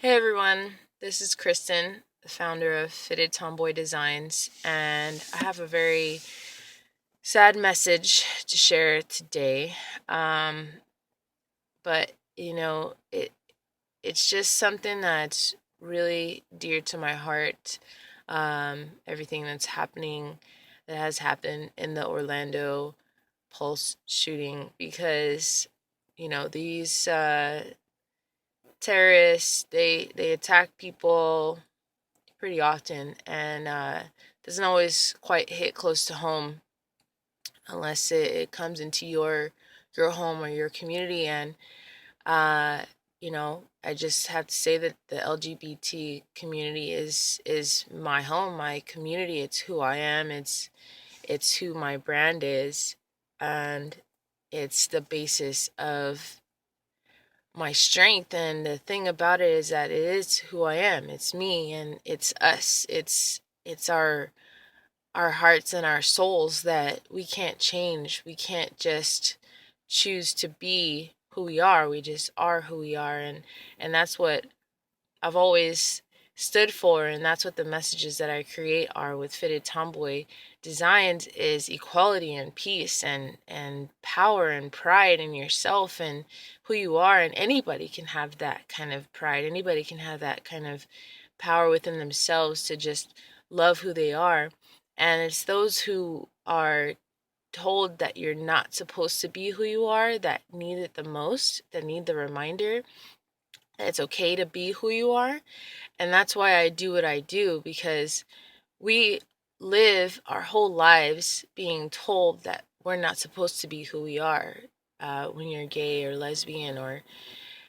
Hey everyone, this is Kristen, the founder of Fitted Tomboy Designs, and I have a very sad message to share today. Um, but it's just something that's really dear to my heart. Everything that has happened in the Orlando Pulse shooting, because these terrorists they attack people pretty often, and doesn't always quite hit close to home unless it comes into your home or your community. And uh, I just have to say that the LGBT community is my home, my community. It's who I am. It's who my brand is, and it's the basis of my strength. And the thing about it is that it is who I am. It's me and it's us. It's our hearts and our souls that we can't change. We can't just choose to be who we are. We just are who we are, and that's what I've always stood for, and that's what the messages that I create are with Fitted Tomboy Designs is equality and peace and power and pride in yourself and who you are. And anybody can have that kind of pride. Anybody can have that kind of power within themselves to just love who they are. And it's those who are told that you're not supposed to be who you are that need it the most, that need the reminder that it's okay to be who you are. And that's why I do what I do, because we live our whole lives being told that we're not supposed to be who we are. When you're gay or lesbian or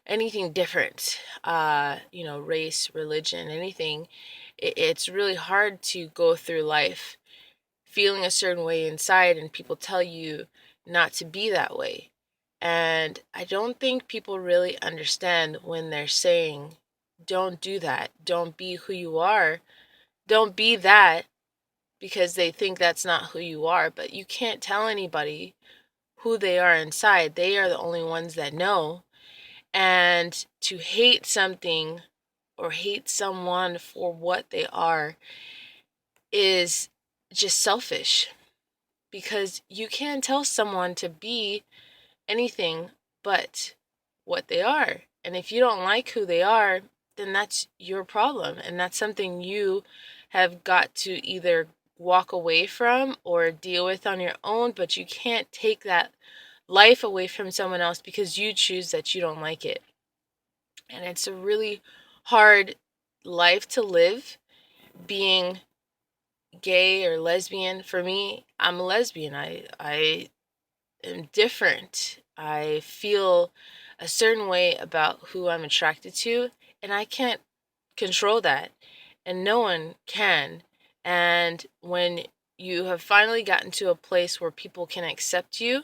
anything different, race, religion, anything, it's really hard to go through life feeling a certain way inside, and people tell you not to be that way. And I don't think people really understand when they're saying, don't do that, don't be who you are, don't be that, because they think that's not who you are. But you can't tell anybody who they are inside. They are the only ones that know. And to hate something or hate someone for what they are is just selfish, because you can't tell someone to be anything but what they are. And if you don't like who they are, then that's your problem. And that's something you have got to either walk away from or deal with on your own. But you can't take that life away from someone else because you choose that you don't like it. And it's a really hard life to live, being gay or lesbian. For me, I'm a lesbian. I am different. I feel a certain way about who I'm attracted to, and I can't control that, and no one can. And when you have finally gotten to a place where people can accept you,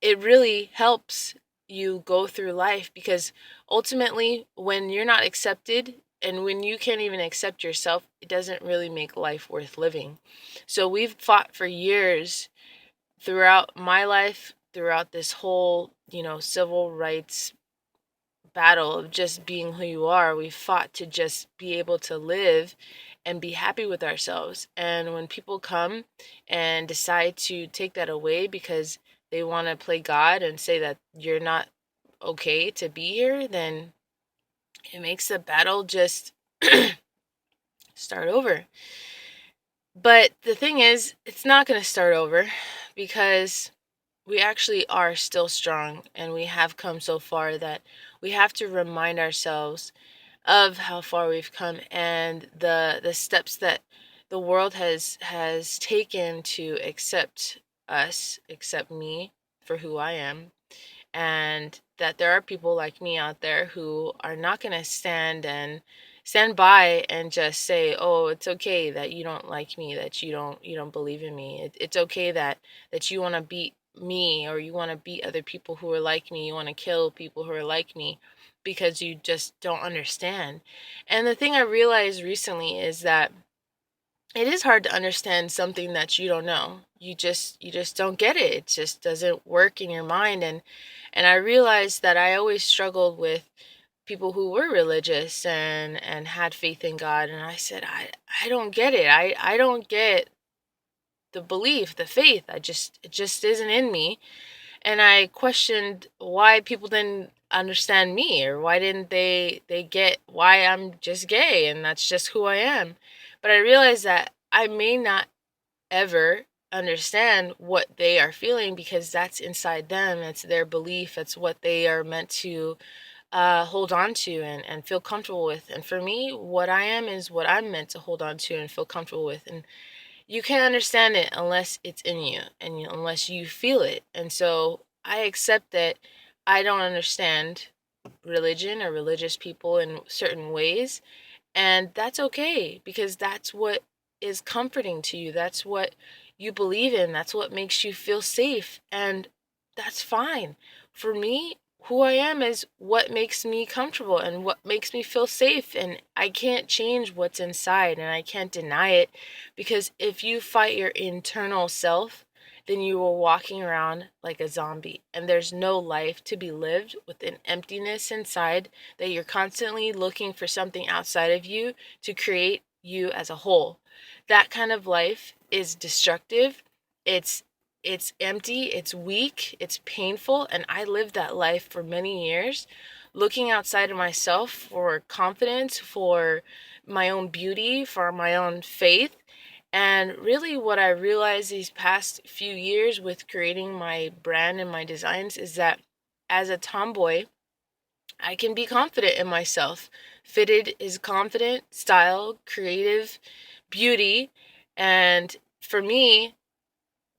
it really helps you go through life, because ultimately, when you're not accepted and when you can't even accept yourself, it doesn't really make life worth living. So we've fought for years throughout my life, throughout this whole, civil rights battle of just being who you are. We fought to just be able to live and be happy with ourselves. And when people come and decide to take that away because they want to play God and say that you're not okay to be here, then it makes the battle just start over. But the thing is, it's not going to start over, because we actually are still strong, and we have come so far that we have to remind ourselves of how far we've come, and the steps that the world has taken to accept us, accept me for who I am, and that there are people like me out there who are not going to stand by and just say, oh, it's okay that you don't like me, that you don't believe in me. It's okay that you want to beat me, or you want to beat other people who are like me, you want to kill people who are like me, because you just don't understand. And the thing I realized recently is that it is hard to understand something that you don't know. You just don't get it. It just doesn't work in your mind. And I realized that I always struggled with people who were religious and had faith in God, and I said, I don't get it. I don't get the belief, the faith. It just isn't in me. And I questioned why people didn't understand me, or why didn't they get why I'm just gay and that's just who I am. But I realized that I may not ever understand what they are feeling, because that's inside them. It's their belief. It's what they are meant to hold on to and feel comfortable with. And for me, what I am is what I'm meant to hold on to and feel comfortable with. And you can't understand it unless it's in you, and unless you feel it. And so I accept that I don't understand religion or religious people in certain ways, and that's okay, because that's what is comforting to you. That's what you believe in. That's what makes you feel safe. And that's fine. For me, who I am is what makes me comfortable and what makes me feel safe. And I can't change what's inside, and I can't deny it, because if you fight your internal self, then you are walking around like a zombie, and there's no life to be lived with an emptiness inside, that you're constantly looking for something outside of you to create you as a whole. That kind of life is destructive. It's it's empty, it's weak, it's painful, and I lived that life for many years, looking outside of myself for confidence, for my own beauty, for my own faith. And really, what I realized these past few years with creating my brand and my designs is that as a tomboy, I can be confident in myself. Fitted is confident, style, creative, beauty. And for me,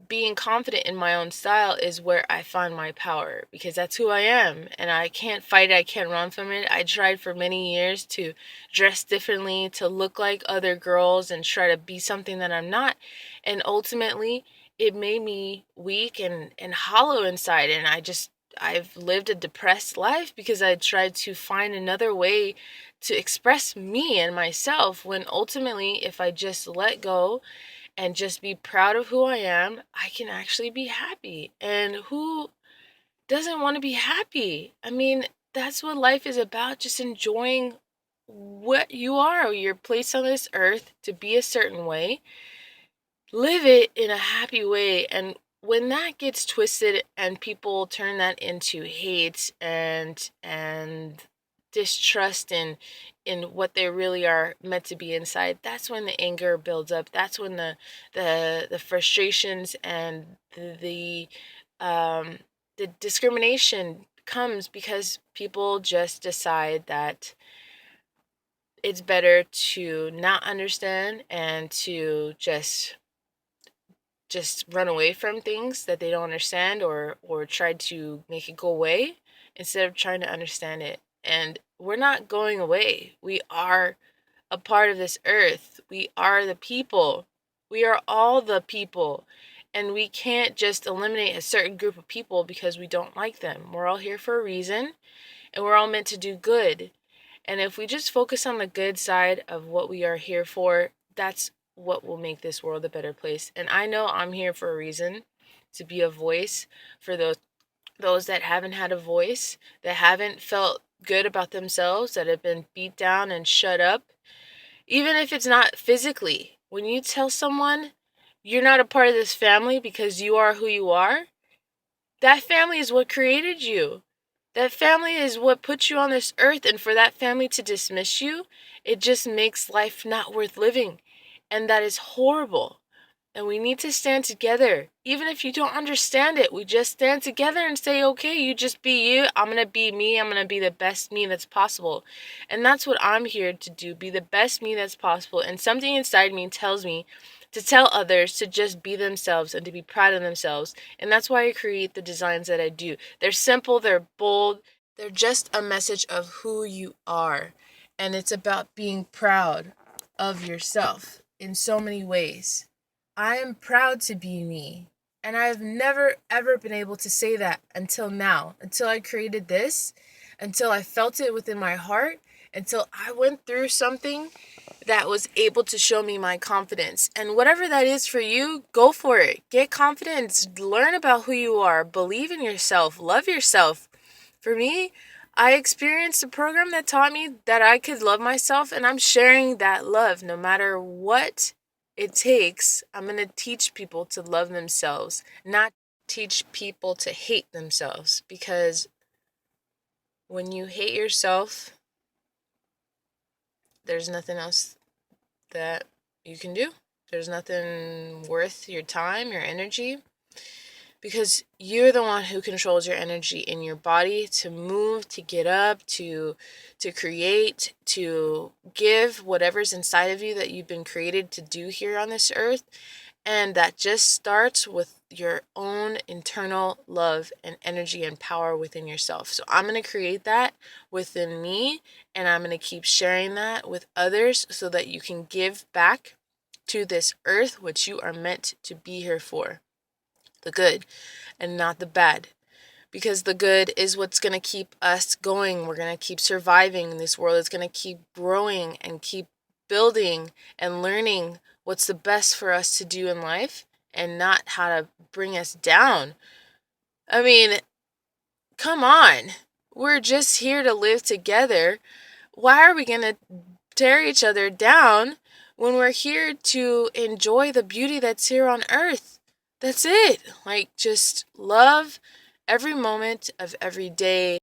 being confident in my own style is where I find my power, because that's who I am, and I can't fight it. I can't run from it. I tried for many years to dress differently, to look like other girls and try to be something that I'm not, and ultimately it made me weak and hollow inside. And I've lived a depressed life because I tried to find another way to express me and myself, when ultimately if I just let go and just be proud of who I am, I can actually be happy. And who doesn't want to be happy? I mean, that's what life is about, just enjoying what you are. You're placed on this earth to be a certain way, live it in a happy way. And when that gets twisted and people turn that into hate and distrust in what they really are meant to be inside, that's when the anger builds up. That's when the frustrations and um the discrimination comes, because people just decide that it's better to not understand and to just run away from things that they don't understand, or try to make it go away instead of trying to understand it. And we're not going away. We are a part of this earth. We are the people. We are all the people. And we can't just eliminate a certain group of people because we don't like them. We're all here for a reason, and we're all meant to do good. And if we just focus on the good side of what we are here for, that's what will make this world a better place. And I know I'm here for a reason, to be a voice for those that haven't had a voice, that haven't felt good about themselves, that have been beat down and shut up. Even if it's not physically, when you tell someone you're not a part of this family because you are who you are, that family is what created you. That family is what put you on this earth, and for that family to dismiss you, it just makes life not worth living. And that is horrible. And we need to stand together. Even if you don't understand it, we just stand together and say, okay, you just be you. I'm going to be me. I'm going to be the best me that's possible. And that's what I'm here to do, be the best me that's possible. And something inside me tells me to tell others to just be themselves and to be proud of themselves. And that's why I create the designs that I do. They're simple, they're bold, they're just a message of who you are. And it's about being proud of yourself in so many ways. I am proud to be me. And I've never ever been able to say that until now, until I created this, until I felt it within my heart, until I went through something that was able to show me my confidence. And whatever that is for you, go for it. Get confidence, learn about who you are, believe in yourself, love yourself. For me, I experienced a program that taught me that I could love myself, and I'm sharing that love no matter what it takes. I'm going to teach people to love themselves, not teach people to hate themselves, because when you hate yourself, there's nothing else that you can do. There's nothing worth your time, your energy, because you're the one who controls your energy in your body to move, to get up, to create, to give whatever's inside of you that you've been created to do here on this earth. And that just starts with your own internal love and energy and power within yourself. So I'm going to create that within me, and I'm going to keep sharing that with others so that you can give back to this earth, which you are meant to be here for. The good and not the bad. Because the good is what's going to keep us going. We're going to keep surviving. This world is going to keep growing and keep building and learning what's the best for us to do in life and not how to bring us down. I mean, come on. We're just here to live together. Why are we going to tear each other down when we're here to enjoy the beauty that's here on earth? That's it. Like, just love every moment of every day.